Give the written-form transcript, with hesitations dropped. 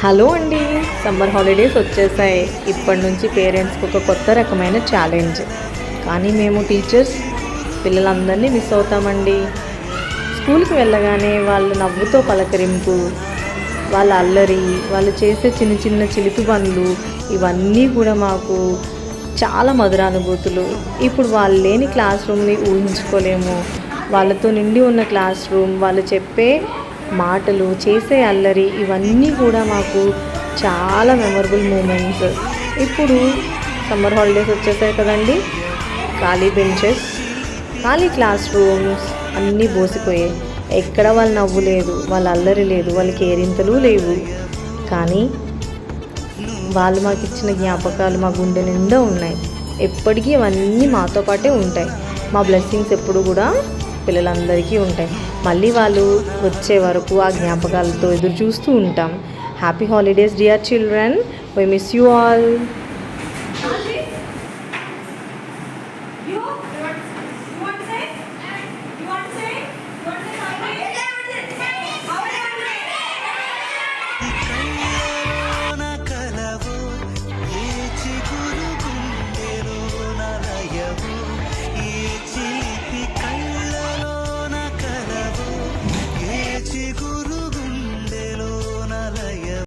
Hello అండి, summer holidays వచ్చేసాయి. ఇప్పటి నుంచి పేరెంట్స్కి ఒక కొత్త రకమైన ఛాలెంజ్. కానీ మేము టీచర్స్ పిల్లలందరినీ మిస్ అవుతామండి. స్కూల్కి వెళ్ళగానే వాళ్ళ నవ్వుతో పలకరింపు, వాళ్ళ అల్లరి, వాళ్ళు చేసే చిన్న చిన్న చిలిపి పనులు, ఇవన్నీ కూడా మాకు చాలా మధురానుభూతులు. ఇప్పుడు వాళ్ళు లేని క్లాస్ రూమ్ని ఊహించుకోలేము. వాళ్ళతో నిండి ఉన్న క్లాస్ రూమ్, వాళ్ళు చెప్పే మాటలు, చేసే అల్లరి, ఇవన్నీ కూడా మాకు చాలా మెమరబుల్ మూమెంట్స్. ఇప్పుడు సమ్మర్ హాలిడేస్ వచ్చేసాయి కదండి. ఖాళీ బెంచెస్, ఖాళీ క్లాస్ రూమ్స్ అన్నీ బోసిపోయాయి. ఎక్కడ వాళ్ళ నవ్వు లేదు, వాళ్ళ అల్లరి లేదు, వాళ్ళ కేరింతలు లేవు. కానీ వాళ్ళు మాకు ఇచ్చిన జ్ఞాపకాలు మా గుండె నిండా ఉన్నాయి. ఎప్పటికీ అవన్నీ మాతో పాటే ఉంటాయి. మా బ్లెస్సింగ్స్ ఎప్పుడు కూడా పిల్లలందరికీ ఉంటాయి. మళ్ళీ వాళ్ళు వచ్చే వరకు ఆ జ్ఞాపకాలతో ఎదురు చూస్తూ ఉంటాం. Happy holidays dear children, we miss you all.